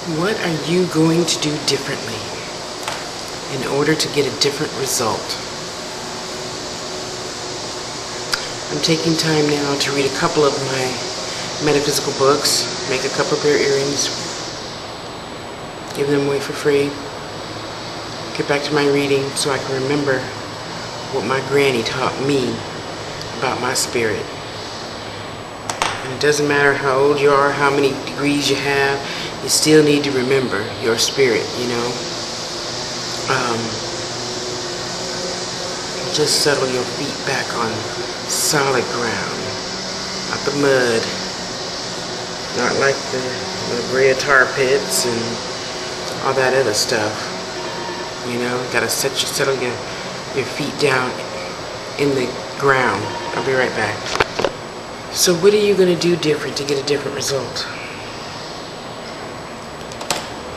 What are you going to do differently in order to get a different result? I'm taking time now to read a couple of my metaphysical books, make a couple of pair of earrings, give them away for free, get back to my reading so I can remember what my granny taught me about my spirit. And it doesn't matter how old you are, how many degrees you have, you still need to remember your spirit, you know. Just settle your feet back on solid ground, not the mud, not like the red tar pits and all that other stuff. You know, gotta settle your feet down in the ground. I'll be right back. So what are you gonna do different to get a different result?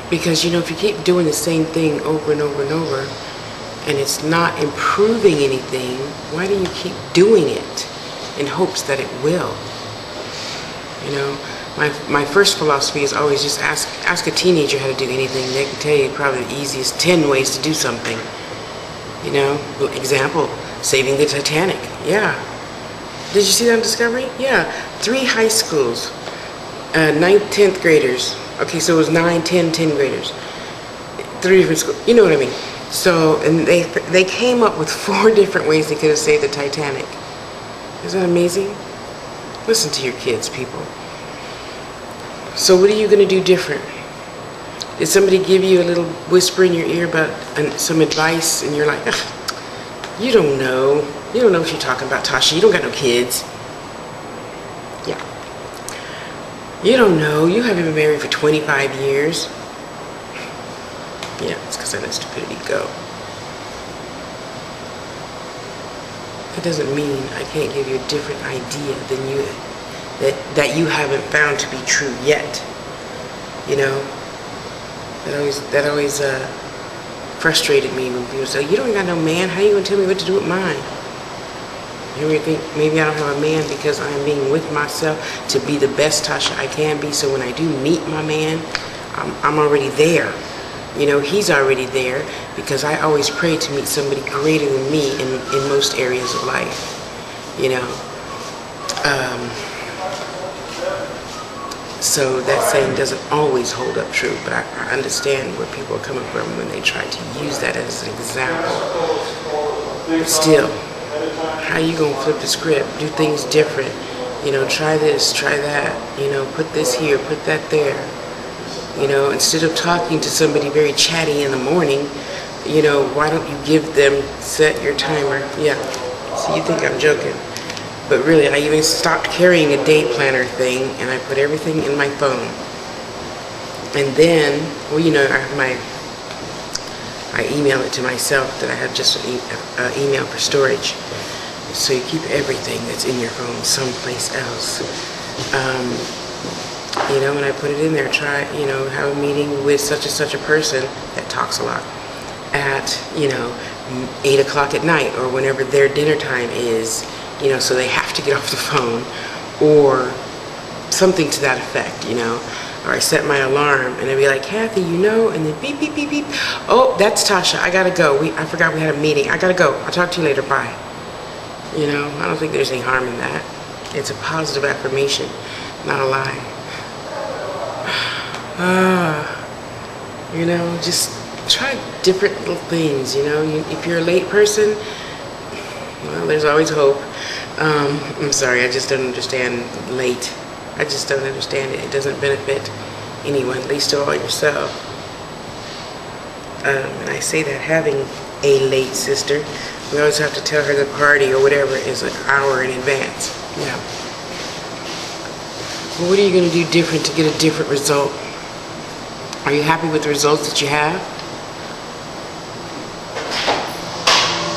Because, you know, if you keep doing the same thing over and over and over, and it's not improving anything, why do you keep doing it in hopes that it will? You know, my first philosophy is always just ask a teenager how to do anything. They can tell you probably the easiest 10 ways to do something. You know, example, saving the Titanic. Yeah. Did you see that on Discovery? Yeah. 3 high schools, 9th, 10th graders. Okay, so it was 9, 10, 10 graders. 3 different schools. You know what I mean? So, and they came up with 4 different ways they could have saved the Titanic. Isn't that amazing? Listen to your kids, people. So what are you going to do different? Did somebody give you a little whisper in your ear about some advice, and you're like, you don't know. You don't know what you're talking about, Tasha. You don't got no kids. Yeah. You don't know. You haven't been married for 25 years. Yeah, it's because I let stupidity go. That doesn't mean I can't give you a different idea than you that you haven't found to be true yet. You know, that always frustrated me when people say, "You don't got no man. How are you gonna tell me what to do with mine?" You know, think maybe I don't have a man because I'm being with myself to be the best Tasha I can be. So when I do meet my man, I'm already there. You know, he's already there because I always pray to meet somebody greater than me in most areas of life. You know, so that saying doesn't always hold up true, but I understand where people are coming from when they try to use that as an example. But still, how you gonna flip the script, do things different? You know, try this, try that. You know, put this here, put that there. You know, instead of talking to somebody very chatty in the morning, you know, why don't you give them, set your timer? Yeah, so you think I'm joking. But really, I even stopped carrying a day planner thing, and I put everything in my phone. And then, well, you know, I email it to myself that I have just an email for storage. So you keep everything that's in your phone someplace else. You know, when I put it in there, you know, have a meeting with such and such a person that talks a lot at, you know, 8 o'clock at night or whenever their dinner time is, you know, so they have to get off the phone or something to that effect, you know. Or I set my alarm and I'd be like, Kathy, you know, and then beep, beep, beep, beep. Oh, that's Tasha. I gotta go. I forgot we had a meeting. I gotta go. I'll talk to you later. Bye. You know, I don't think there's any harm in that. It's a positive affirmation, not a lie. You know, just try different little things, you know. If you're a late person, well, there's always hope. I'm sorry, I just don't understand late. I just don't understand it. It doesn't benefit anyone, least of all yourself. And I say that having a late sister, we always have to tell her the party or whatever is an hour in advance. Yeah. Well, what are you going to do different to get a different result? Are you happy with the results that you have?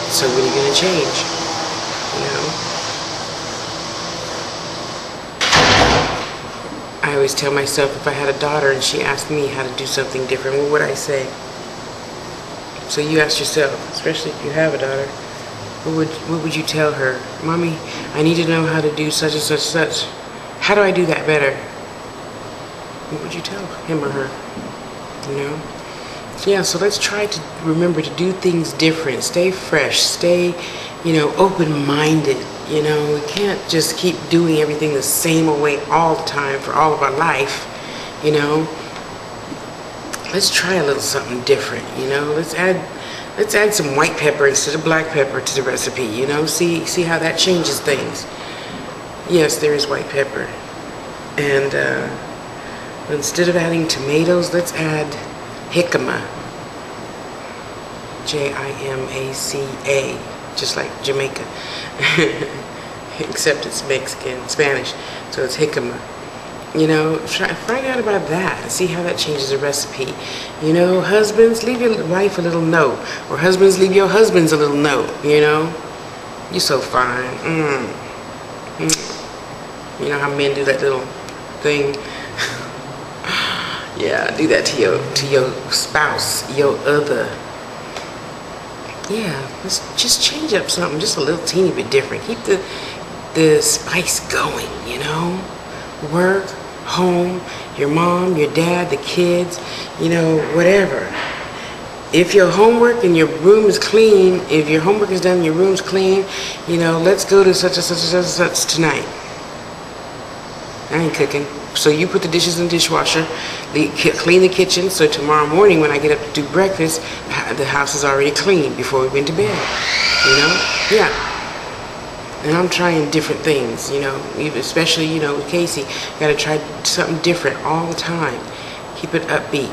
So what are you going to change? You know? I always tell myself if I had a daughter and she asked me how to do something different, what would I say? So you ask yourself, especially if you have a daughter, what would you tell her? Mommy, I need to know how to do such and such such. How do I do that better? What would you tell him or her? you know? Yeah, so let's try to remember to do things different. Stay fresh. Stay, open-minded. We can't just keep doing everything the same way all the time for all of our life, Let's try a little something different, Let's add some white pepper instead of black pepper to the recipe, See how that changes things. Yes, there is white pepper. And instead of adding tomatoes, let's add jicama. Jimaca, just like Jamaica. Except it's Mexican, Spanish, so it's jicama. Find out about that and see how that changes the recipe. Husbands, leave your wife a little note. Or husbands, leave your husbands a little note, You're so fine. You know how men do that little thing? Yeah, do that to your spouse, your other. Yeah, let's just change up something, just a little teeny bit different. Keep the spice going, Work, home, your mom, your dad, the kids, whatever. If your homework and your room is clean, if your homework is done and your room's clean, let's go to such and such and such and such tonight. I ain't cooking. So you put the dishes in the dishwasher, clean the kitchen, so tomorrow morning when I get up to do breakfast, the house is already clean before we went to bed, Yeah. And I'm trying different things, especially, with Casey. Gotta try something different all the time. Keep it upbeat,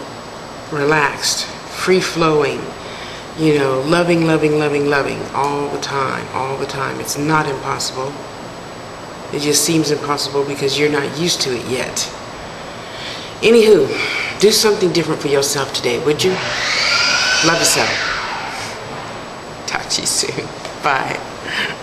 relaxed, free-flowing, loving, loving, loving, loving all the time, all the time. It's not impossible. It just seems impossible because you're not used to it yet. Anywho, do something different for yourself today, would you? Love yourself. Talk to you soon. Bye.